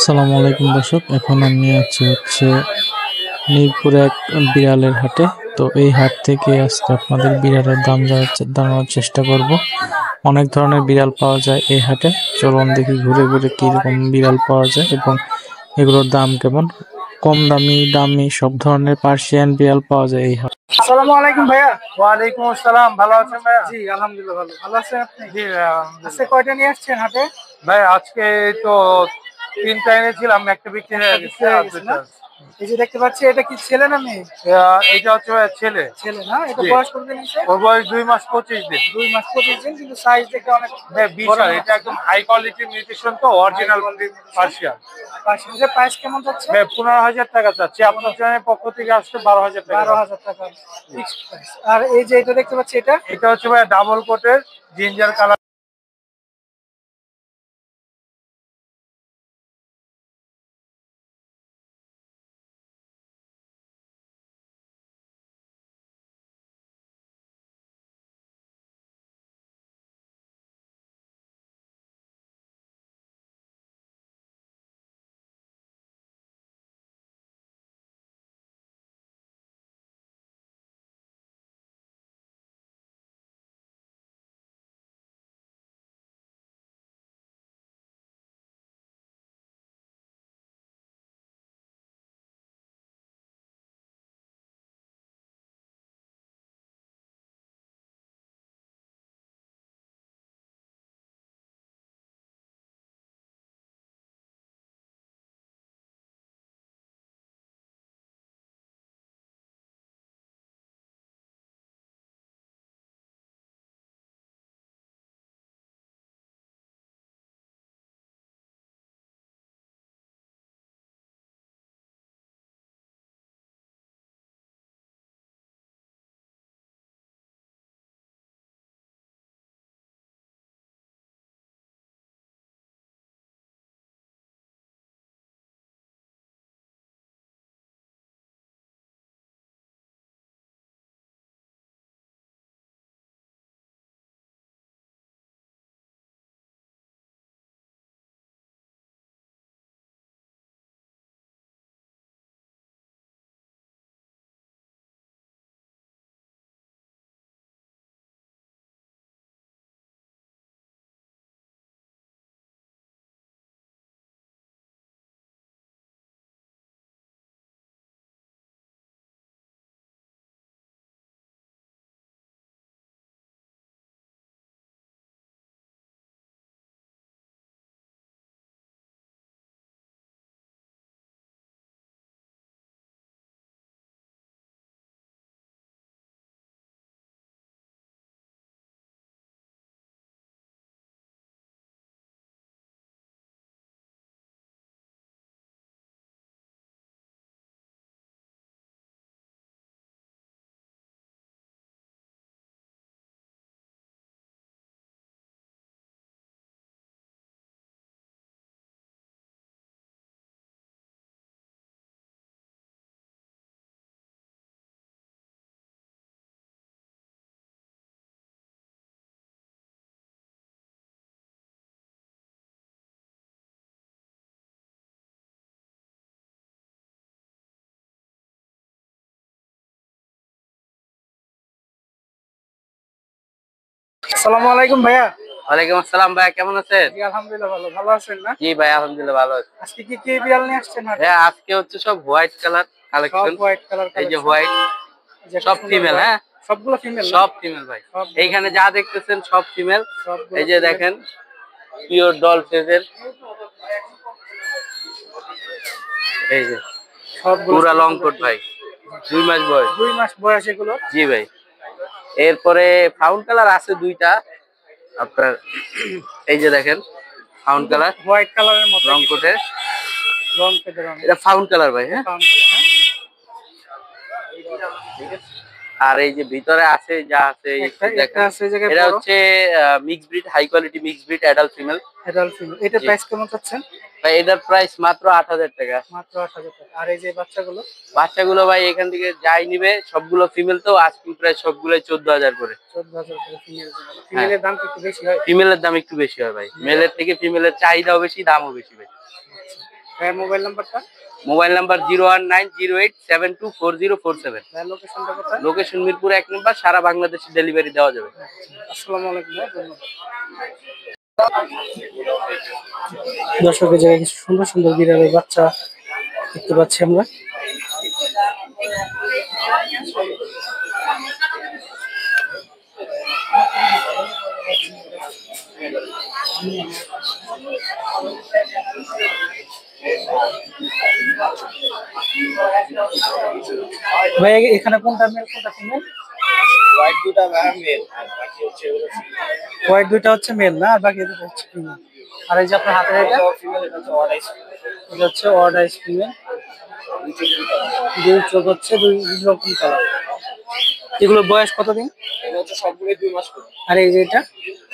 আসসালামু আলাইকুম দর্শক, এখন আমি আছি মিরপুর এক বিড়ালের হাটে। তো এই হাট থেকে আজকে আপনাদের বিড়ালের দাম জানানোর চেষ্টা করব। অনেক ধরনের বিড়াল পাওয়া যায় এই হাটে। চলুন দেখি ঘুরে ঘুরে কি রকম বিড়াল পাওয়া যায় এবং এগুলোর দাম কেমন। কম দামি দামি সব ধরনের পার্সিয়ান বিড়াল পাওয়া যায় এই হাটে। আসসালামু আলাইকুম ভাইয়া। ওয়ালাইকুম আসসালাম। ভালো আছেন ভাইয়া? জি আলহামদুলিল্লাহ ভালো। ভালো আছেন আপনি? জি ভাইয়া, আজকে আলহামদুলিল্লাহ। কয়টা নিয়ে আসছেন হাটে? ভাই আজকে তো 3টা এনেছিলাম, একটা বিক্রি একটা হয়ে বিক্রি গেছে হয়ে আর গেছে 2টা না? আছে। এই যে দেখতে পাচ্ছি, এটা কি ছেলে না মেয়ে? এইটা হচ্ছে ভাইয়া ছেলে। ছেলে না? এটা জি, বয়স কতদিন হয়েছে? ওর বয়স 2 মাস 25 দিন। 2 মাস 25 দিন, কিন্তু সাইজ দেখে অনেক হ্যাঁ বড় বিশাল, মনে এটা হচ্ছে একদম না? হাই কোয়ালিটির মিউটেশন, তো হাই অরিজিনাল কোয়ালিটি পার্সিয়ান। পার্সেন্টের প্রাইস কেমন যাচ্ছে? ভাই 15,000 টাকা চাচ্ছি, আপনার চ্যানেলের পক্ষ থেকে আসতে 12,000 টাকা যাচ্ছে। 12,000 টাকা ফিক্সড প্রাইস। আর এই যে এটা দেখতে পাচ্ছি, এটা এটা হচ্ছে ভাইয়া ডাবল কোটের জিঞ্জার কালার। আসসালামু আলাইকুম ভাইয়া। ওয়ালাইকুম আসসালাম ভাইয়া, কেমন আছেন? জি আলহামদুলিল্লাহ ভালো। ভালো আছেন না? জি ভাই, আলহামদুলিল্লাহ ভালো আছি। আজকে কি কি বিড়াল নিয়ে আসছেন হাটে? ভাইয়া আজকে হচ্ছে সব হোয়াইট কালার সব কালেকশন। হোয়াইট কালার এই যে কালেকশন। হোয়াইট, যে একটা সব সুন্দর ফিমেল। হোয়াইট। হ্যাঁ, সবগুলো ফিমেল না? সব ফিমেল ভাই। সবগুলো এইখানে female। যা দেখতেছেন সব ফিমেল। সবগুলো এই যে female। দেখেন, পিওর ডল ফেজের। এই যে সবগুলো পুরা সুন্দর লং সুন্দর কোট female। ভাই, 2 মাস বয়স। 2 মাস বয়স এগুলো। জি ভাই। এরপরে ফাউন কালার আছে দুইটা আপনার। এই যে দেখেন, ফাউন কিন্তু কালার হোয়াইট কালারের মতো লং কিছু কোটের। রং পেতে রং। এটা ফাউন কালার ভাই। হ্যাঁ, পাউন্ড করে, হ্যাঁ? ঠিক আছে। আর এই যে ভিতরে আছে যা আছে একটা দেখেন, আছে এই জায়গায় এটা বড়। হচ্ছে mix breed, high quality mix breed, adult female. Adult female. এটা জি, প্রাইস কেমন চাচ্ছেন? ভাই এটার প্রাইস মাত্র 8,000 টাকা। মাত্র 8,000 টাকা। আর এই যে বাচ্চাগুলো? বাচ্চাগুলো ভাই এখান থেকে যাই নিবে সবগুলো ফিমেল, তো আজকে প্রায় সবগুলোই 14,000 করে। 14,000 টাকা ফিমেল। হ্যাঁ, ফিমেলের দাম কি একটু বেশি হয়? ফিমেলের দাম একটু বেশি হয় ভাই, মেলের থেকে ফিমেলের চাহিদাও বেশি, দামও বেশি ভাই। ভাইয়ের মোবাইল নাম্বারটা? Mobile number 01908724047। ভাইয়ের লোকেশনটা কোথায়? লোকেশন মিরপুর 1 নম্বর, সারা বাংলাদেশে ডেলিভারি দেওয়া যাবে। আসসালামু আলাইকুম ভাই, ধন্যবাদ। দর্শকের জায়গায় কিছু সুন্দর সুন্দর বিড়ালের বাচ্চা দেখতে পাচ্ছি আমরা। ভাই এখানে কোনটা মেল কোনটা ফিমেল? হোয়াইট দুটা মেল আর বাকি হচ্ছে এগুলো হোয়াইট দুইটা হচ্ছে মেল না, আর বাকি দুটো হচ্ছে ফিমেল। আর এই যে আপনার হাতে এটা ফিমেল, এটা হচ্ছে অড আইস। এটা হচ্ছে অড আইস ফিমেল। দুই চোখ হচ্ছে দুই রকম কালার। এগুলো বয়স কতদিন? এটা হচ্ছে সবগুলোই 2 মাস করে। আর এই যে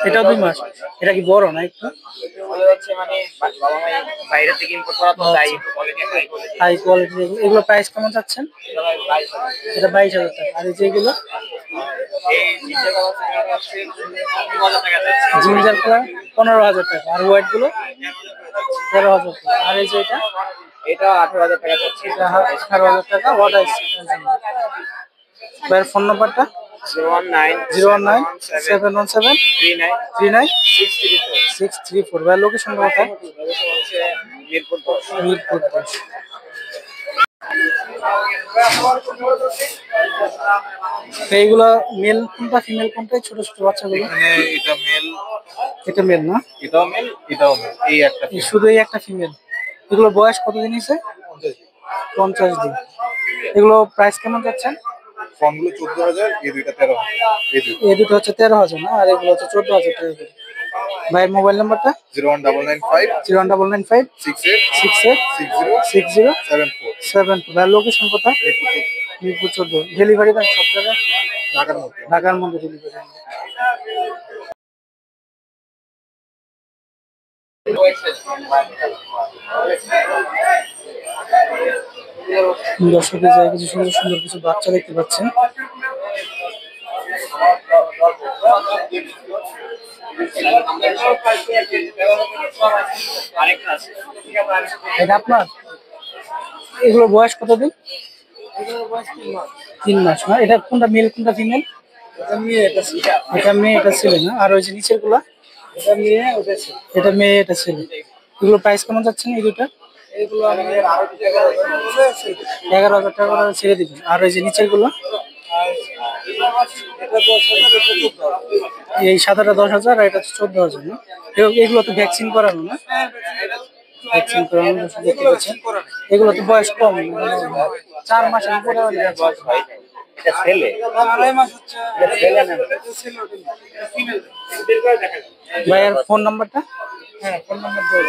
এটাও 2 মাস। এটা কি বড় না একটু? এগুলো হচ্ছে মানে বাবা মাই বাইরে থেকে ইম্পোর্ট করা, তো তাই একটু quality high quality. High quality. এগুলো প্রাইস কেমন চাচ্ছেন? এটা 22,000 টাকা। আর এই যে এগুলো এই জিঞ্জার কালার হচ্ছে 15,000 টাকা যাচ্ছে। জিঞ্জার কালার 15,000 টাকা। আর হোয়াইট গুলো 13,000 টাকা। আর এই যে এটা 18,000 টাকা যাচ্ছে। এটা 18,000 টাকা। হোয়াট আইস। ভাইয়ের ফোন নাম্বারটা? 019-717 39-634। ভাইয়ের লোকেশন কোথায়? মিরপুর মিরপুর 10। এইগুলা মেল কোনটা ফিমেল কোনটা? ছোট ছোট বাচ্চাগুলো এখানে এটা মেল, এটা মেল না? এটাও মেল, এটাও মেল। এই একটা শুধু এই একটা ফিমেল। এগুলো বয়স কতদিন হয়েছে? 50 দিন। এগুলো প্রাইস কেমন যাচ্ছেন? ফর্মগুলো 14,000, এই দুইটা 13,000। এই দুটো হচ্ছে 13,000 না, আর এগুলো হচ্ছে 14,000 টাকা করে। ভাইয়ের মোবাইল নাম্বারটা? 01995 09956866074। 686074। ভাইয়ের লোকেশন কোথায়? মিরপুর 14। ডেলিভারি দেন সব জায়গায়? ঢাকার মধ্যে। ঢাকার মধ্যে ডেলিভারি। দর্শকের জায়গায় কিছু সুন্দর সুন্দর কিছু বাচ্চা দেখতে পাচ্ছেন। এটা আপনার? এগুলো বয়স কতদিন? 3 মাস না? এটা কোনটা মেল কোনটা ফিমেল? এটা মেয়ে এটা ছেলে না? আর ওই যে নিচের গুলা? এটা মেয়ে এটা ছেলে। এগুলো প্রাইস কেমন যাচ্ছে না এই দুটা? 11,000 টাকা করে ছেড়ে দিবেন। আর ওই যে নিচের গুলো? এই সাদাটা 10,000 আর এটা 14,000 না? এগুলো তো ভ্যাকসিন করানো না? ভ্যাকসিন করানো দেখতে পাচ্ছেন। এগুলো তো বয়স কম, 4 মাসের উপরে। এটা ছেলে। ভাইয়ের ফোন নাম্বারটা? হ্যাঁ, ফোন নাম্বার দিয়ে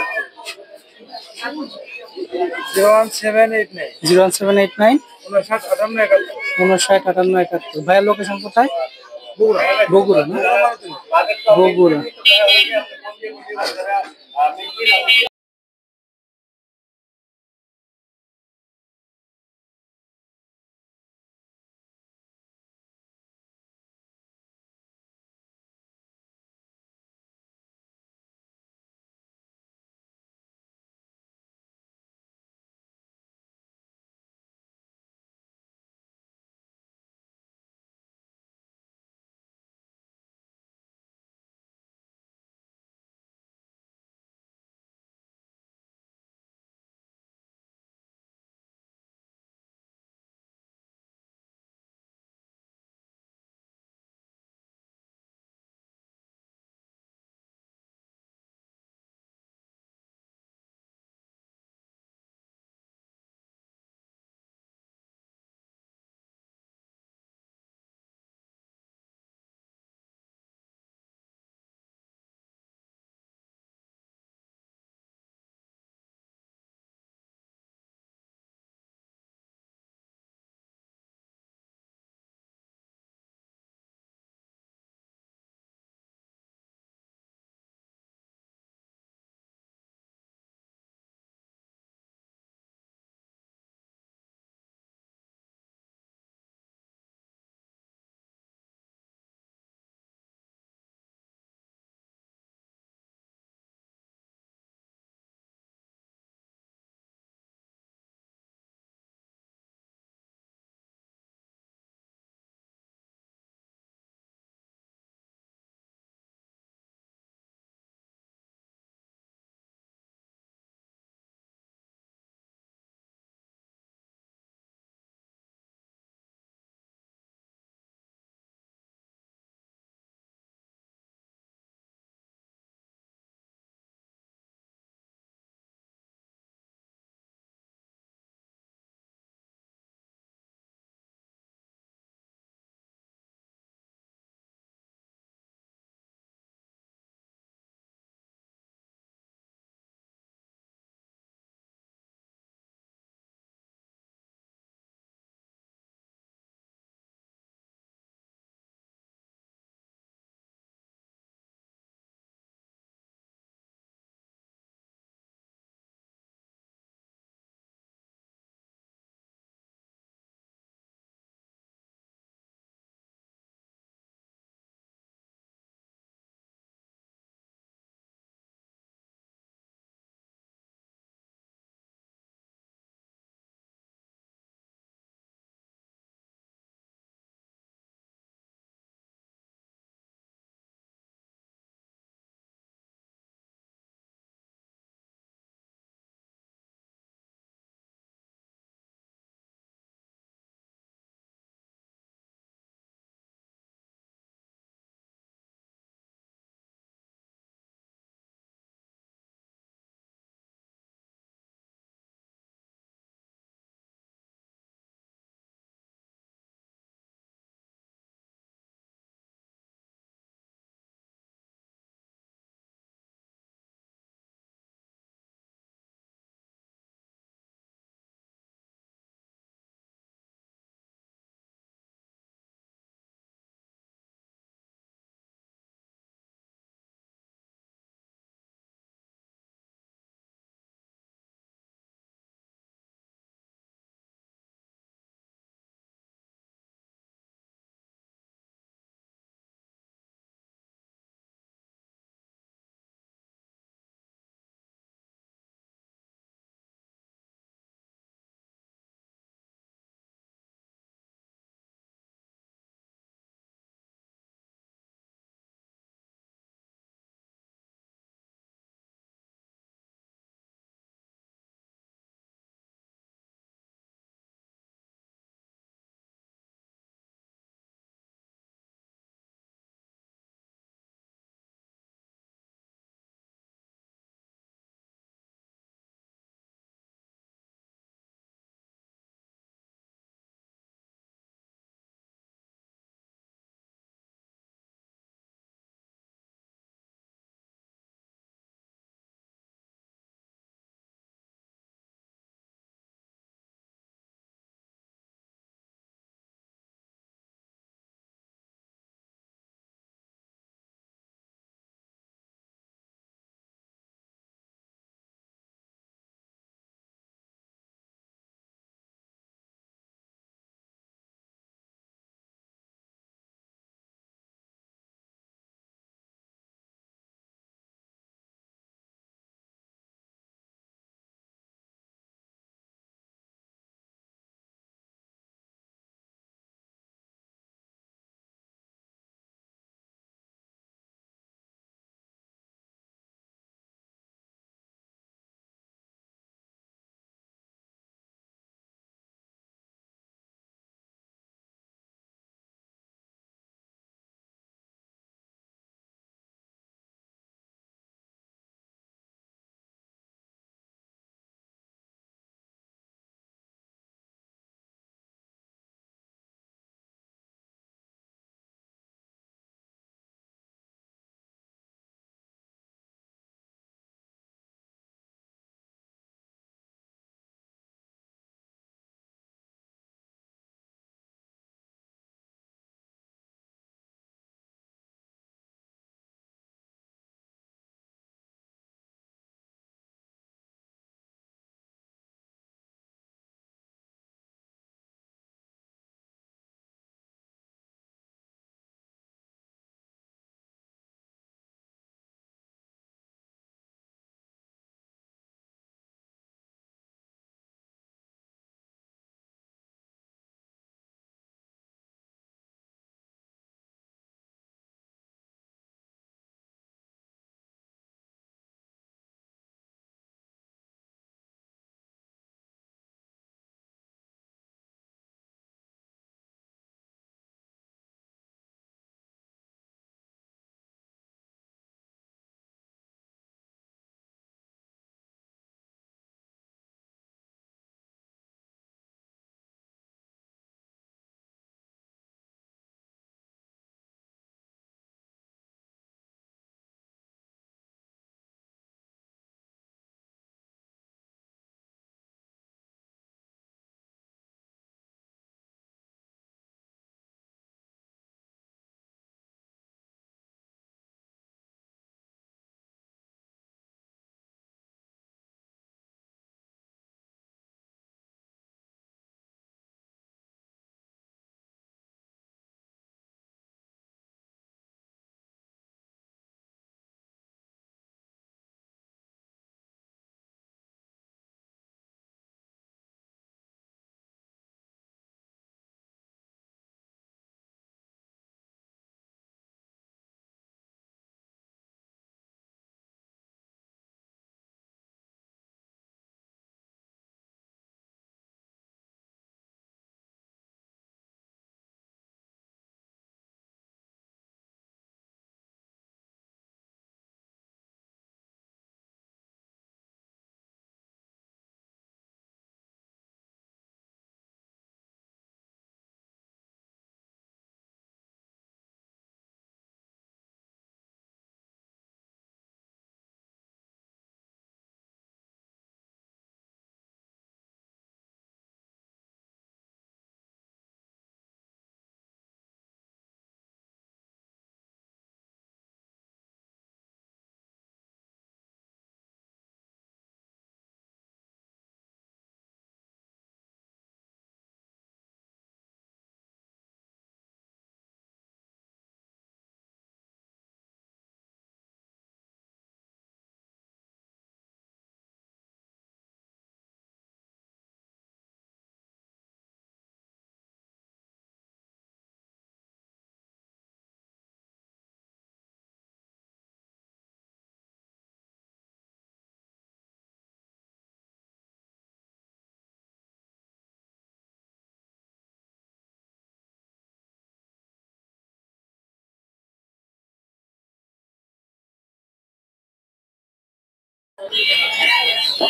01789 595871। ভাইয়ের লোকেশন কোথায়? বগুড়া না? বগুড়া।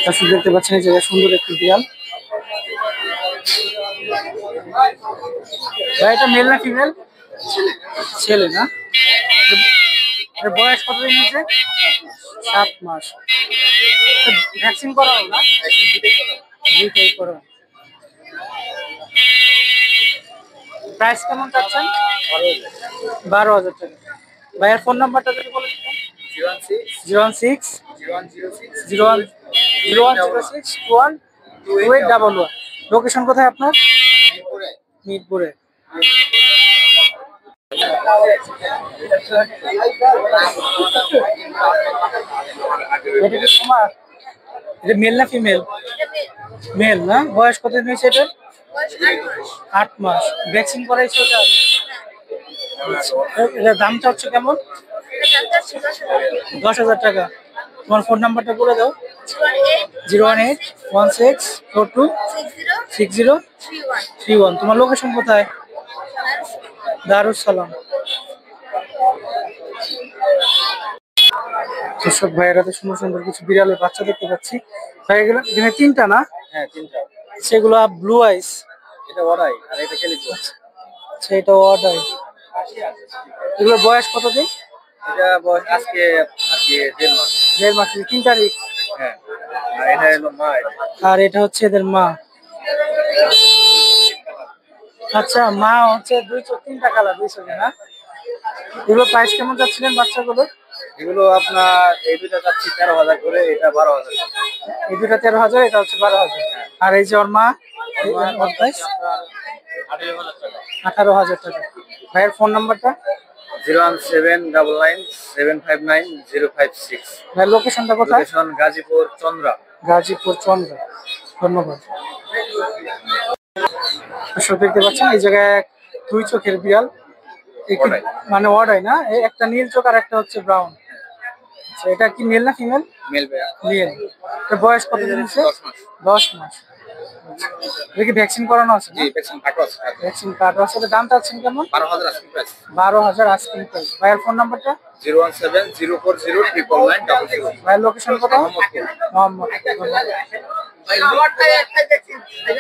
দর্শক দেখতে পাচ্ছেন এই জায়গায় সুন্দর একটি বিড়াল। ভাই এটা মেল না ফিমেল? ছেলে না? এর বয়স কতদিন হয়েছে? 7 মাস। ভ্যাকসিন করাও না? দুইটাই করাও। প্রাইস কেমন চাচ্ছেন? 12,000 টাকা। ভাইয়ের ফোন নাম্বারটা যদি বলে দিতেন? 016 0106212811। লোকেশন কোথায় আপনার? মিরপুরে। এটা কি তোমার? এটা মেল না ফিমেল? মেল না? বয়স কতদিন হয়েছে এটা? 8 মাস। ভ্যাকসিন করাইছো ওটা? এটা দামটা হচ্ছে কেমন? 10,000 টাকা। তোমার ফোন নাম্বারটা বলে দাও। 01816426031। তোমার লোকেশন কোথায়? দারুস সালাম। দর্শক ভাইয়েরা তো সুন্দর সুন্দর কিছু বিড়ালের বাচ্চা দেখতে পাচ্ছি। ভাই এগুলো এখানে 3টা না? হ্যাঁ 3টা। সেগুলো ব্লু আইস। এটা ওরাই আর এটা ক্যালিকো। আচ্ছা এটা অর্ডার। এগুলোর বয়স কতদিন? এটা বয়স আজকে আর কি 1.5 মাস। 1.5 মাস। 3 তারিখ। হ্যাঁ আর এটা হলো মা। আর এটা হচ্ছে এদের মা। আচ্ছা মা হচ্ছে 3টা কালার 200 না? এগুলো প্রাইস কেমন যাচ্ছিলেন বাচ্চাগুলো? এগুলো আপনার এই দুইটা যাচ্ছে 13,000 করে, এটা 12,000। এই দুটা 13,000, এটা হচ্ছে 12,000। আর এই যে ওর মা, ওর প্রাইস 18,000 টাকা। ভাইয়ের ফোন নাম্বারটা? 01799759056। ভাইয়ের লোকেশনটা কোথায়? লোকেশন গাজীপুর চন্দ্রা। গাজীপুর চন্দ্রা। ধন্যবাদ। দর্শক দেখতে পাচ্ছেন এই জায়গায় 2 চোখের বিড়াল। ওটাই। মানে ওয়ার্ডাই না? একটা নীল চোখ আর একটা হচ্ছে ব্রাউন। আচ্ছা এটা কি মেল না ফিমেল? মেল ভাইয়া। মেল। এর বয়স কতদিন হচ্ছে? 10 মাস। 10 মাস। আচ্ছা। এটা কি ভ্যাকসিন করানো আছে? জি ভ্যাকসিন কাটো আছে। ভ্যাকসিন কার্ড আছে। দামটা আছেন কেমন? 12,000 আজকে প্রাইস। 12,000 আজকের প্রাইস। ভাইয়ের ফোন নাম্বারটা? 01704099900। ভাইয়ের লোকেশন কোথায়? মোহাম্মদপুর। মোহাম্মদপুর। ভাই